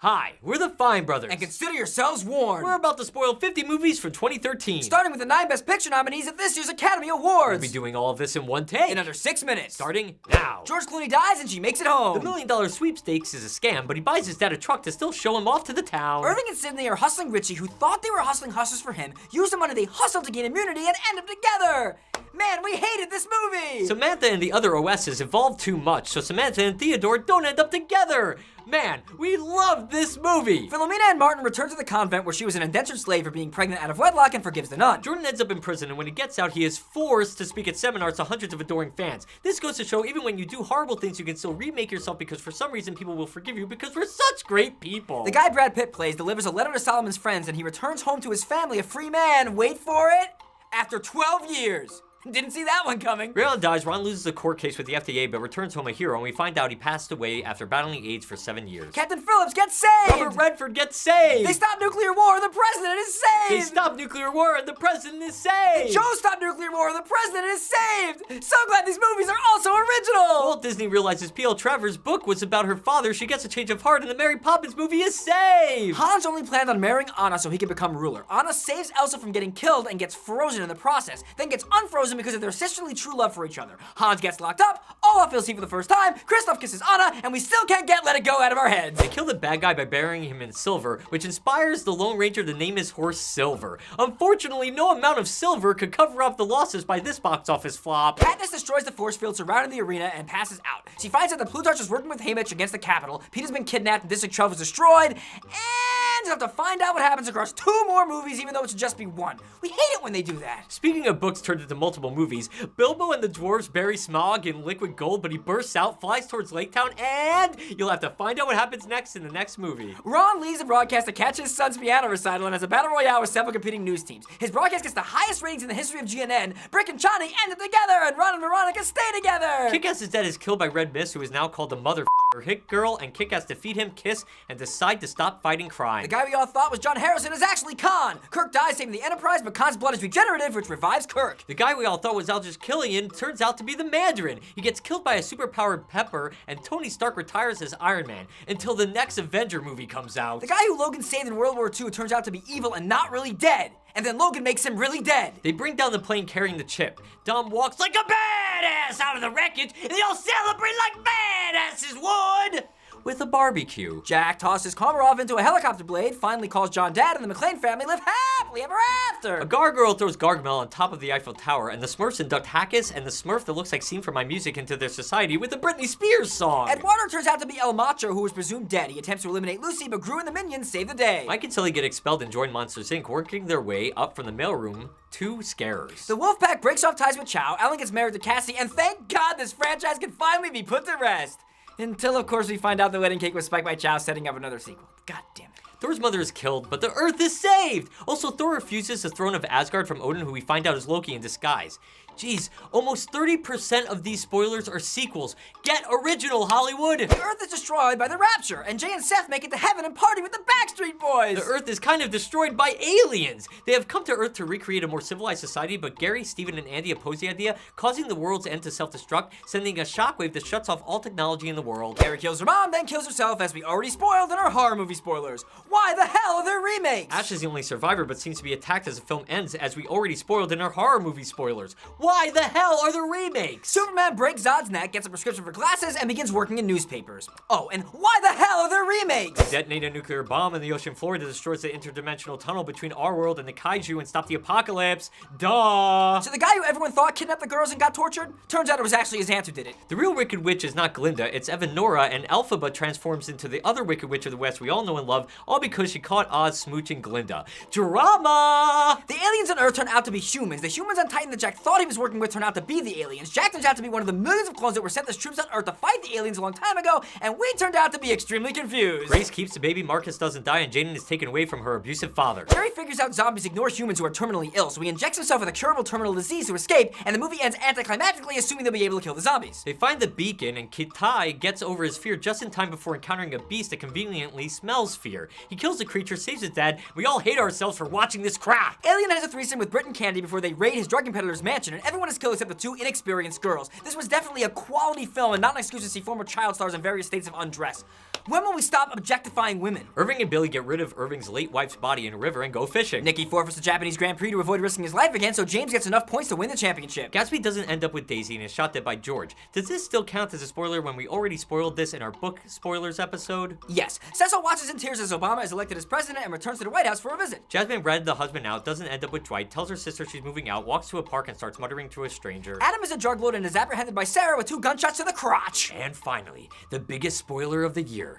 Hi, we're the Fine Brothers. And consider yourselves warned. We're about to spoil 50 movies from 2013. Starting with the 9 Best Picture nominees at this year's Academy Awards. We'll be doing all of this in one take. In under 6 minutes. Starting now. George Clooney dies and she makes it home. The $1 million sweepstakes is a scam, but he buys his dad a truck to still show him off to the town. Irving and Sydney are hustling Richie, who thought they were hustling hustlers for him, used the money they hustled to gain immunity, and end up together. Man, we hated this movie! Samantha and the other OSs evolved too much, so Samantha and Theodore don't end up together. Man, we loved this movie! Philomena and Martin return to the convent where she was an indentured slave for being pregnant out of wedlock and forgives the nun. Jordan ends up in prison, and when he gets out, he is forced to speak at seminars to hundreds of adoring fans. This goes to show even when you do horrible things, you can still remake yourself because for some reason people will forgive you because we're such great people. The guy Brad Pitt plays delivers a letter to Solomon's friends and he returns home to his family a free man, wait for it, after 12 years. Didn't see that one coming. Raylan dies, Ron loses a court case with the FDA, but returns home a hero, and we find out he passed away after battling AIDS for 7 years. Captain Phillips gets saved! Robert Redford gets saved! They stop nuclear war and the president is saved! They stop nuclear war and the president is saved! Joe stopped nuclear war and the president is saved! So glad these movies are also original! Walt Disney realizes P.L. Travers' book was about her father, she gets a change of heart, and the Mary Poppins movie is saved! Hans only planned on marrying Anna so he could become ruler. Anna saves Elsa from getting killed and gets frozen in the process, then gets unfrozen because of their sisterly true love for each other. Hans gets locked up, Olaf feels he for the first time, Kristoff kisses Anna, and we still can't get Let It Go out of our heads. They kill the bad guy by burying him in silver, which inspires the Lone Ranger to name his horse Silver. Unfortunately, no amount of silver could cover up the losses by this box office flop. Katniss destroys the force field surrounding the arena and passes out. She finds out that Plutarch is working with Haymitch against the Capitol, Peeta's been kidnapped, and District 12 is destroyed, and you'll have to find out what happens across 2 more movies even though it should just be 1. We hate it when they do that. Speaking of books turned into multiple movies, Bilbo and the dwarves bury Smaug in liquid gold, but he bursts out, flies towards Lake Town, and you'll have to find out what happens next in the next movie. Ron leaves the broadcast to catch his son's piano recital and has a battle royale with several competing news teams. His broadcast gets the highest ratings in the history of GNN. Brick and Chani end up together, and Ron and Veronica stay together! Kick-Ass's dad is killed by Red Mist, who is now called the mother Hit Girl, and Kick-Ass defeat him, kiss, and decide to stop fighting crime. The guy we all thought was John Harrison is actually Khan! Kirk dies saving the Enterprise, but Khan's blood is regenerative, which revives Kirk. The guy we all thought was Aldrich Killian turns out to be the Mandarin. He gets killed by a superpowered Pepper, and Tony Stark retires as Iron Man until the next Avenger movie comes out. The guy who Logan saved in World War II turns out to be evil and not really dead. And then Logan makes him really dead. They bring down the plane carrying the chip. Dom walks like a badass out of the wreckage, and they all celebrate like badasses would with a barbecue. Jack tosses Komarov into a helicopter blade, finally calls John dad, and the McClane family live happily ever after. A gargoyle throws Gargamel on top of the Eiffel Tower, and the Smurfs induct Hackus and the Smurf that looks like Scene from My Music into their society with a Britney Spears song. Eduardo turns out to be El Macho, who was presumed dead. He attempts to eliminate Lucy, but Gru and the minions save the day. Mike and Sully get expelled and join Monsters Inc., working their way up from the mailroom to Scarers. The Wolfpack breaks off ties with Chow, Alan gets married to Cassie, and thank God this franchise can finally be put to rest. Until, of course, we find out the wedding cake was spiked by Chow, setting up another sequel. God damn it. Thor's mother is killed, but the Earth is saved! Also, Thor refuses the throne of Asgard from Odin, who we find out is Loki in disguise. Jeez, almost 30% of these spoilers are sequels. Get original, Hollywood! The Earth is destroyed by the Rapture, and Jay and Seth make it to heaven and party with the Backstreet Boys! The Earth is kind of destroyed by aliens! They have come to Earth to recreate a more civilized society, but Gary, Steven, and Andy oppose the idea, causing the world's end to self-destruct, sending a shockwave that shuts off all technology in the world. Gary kills her mom, then kills herself, as we already spoiled in our horror movie spoilers. Why the hell are there remakes? Ash is the only survivor, but seems to be attacked as the film ends, as we already spoiled in our horror movie spoilers. Why the hell are there remakes? Superman breaks Zod's neck, gets a prescription for glasses, and begins working in newspapers. Oh, and why the hell are there remakes? Detonate a nuclear bomb in the ocean floor that destroys the interdimensional tunnel between our world and the kaiju and stop the apocalypse. Duh! So the guy who everyone thought kidnapped the girls and got tortured? Turns out it was actually his aunt who did it. The real Wicked Witch is not Glinda, it's Evanora, and Elphaba transforms into the other Wicked Witch of the West we all know and love, all because she caught Oz smooching Glinda. Drama! The aliens on Earth turn out to be humans. The humans on Titan that Jack thought he was working with turn out to be the aliens. Jack turns out to be one of the millions of clones that were sent as troops on Earth to fight the aliens a long time ago, and we turned out to be extremely confused. Grace keeps the baby, Marcus doesn't die, and Jaden is taken away from her abusive father. Jerry figures out zombies ignore humans who are terminally ill, so he injects himself with a curable terminal disease to escape, and the movie ends anticlimactically, assuming they'll be able to kill the zombies. They find the beacon, and Kitai gets over his fear just in time before encountering a beast that conveniently smells fear. He kills the creature, saves his dad. We all hate ourselves for watching this crap. Alien has a threesome with Britt and Candy before they raid his drug competitor's mansion, and everyone is killed except the 2 inexperienced girls. This was definitely a quality film and not an excuse to see former child stars in various states of undress. When will we stop objectifying women? Irving and Billy get rid of Irving's late wife's body in a river and go fishing. Nicky forfeits the Japanese Grand Prix to avoid risking his life again, so James gets enough points to win the championship. Gatsby doesn't end up with Daisy and is shot dead by George. Does this still count as a spoiler when we already spoiled this in our book spoilers episode? Yes. Cecil watches in tears as Obama is elected as president and returns to the White House for a visit. Jasmine read the husband out, doesn't end up with Dwight, tells her sister she's moving out, walks to a park and starts muttering to a stranger. Adam is a drug lord and is apprehended by Sarah with 2 gunshots to the crotch. And finally, the biggest spoiler of the year.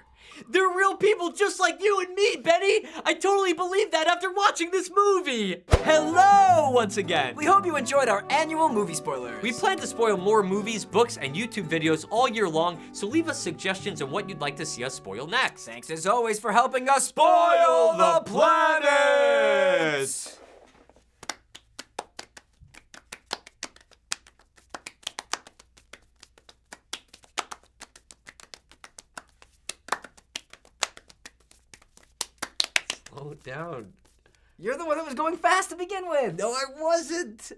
They're real people just like you and me, Betty! I totally believe that after watching this movie! Hello, once again! We hope you enjoyed our annual movie spoilers. We plan to spoil more movies, books, and YouTube videos all year long, so leave us suggestions on what you'd like to see us spoil next. Thanks as always for helping us spoil the planet! Slow down. You're the one that was going fast to begin with. No, I wasn't!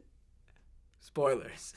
Spoilers.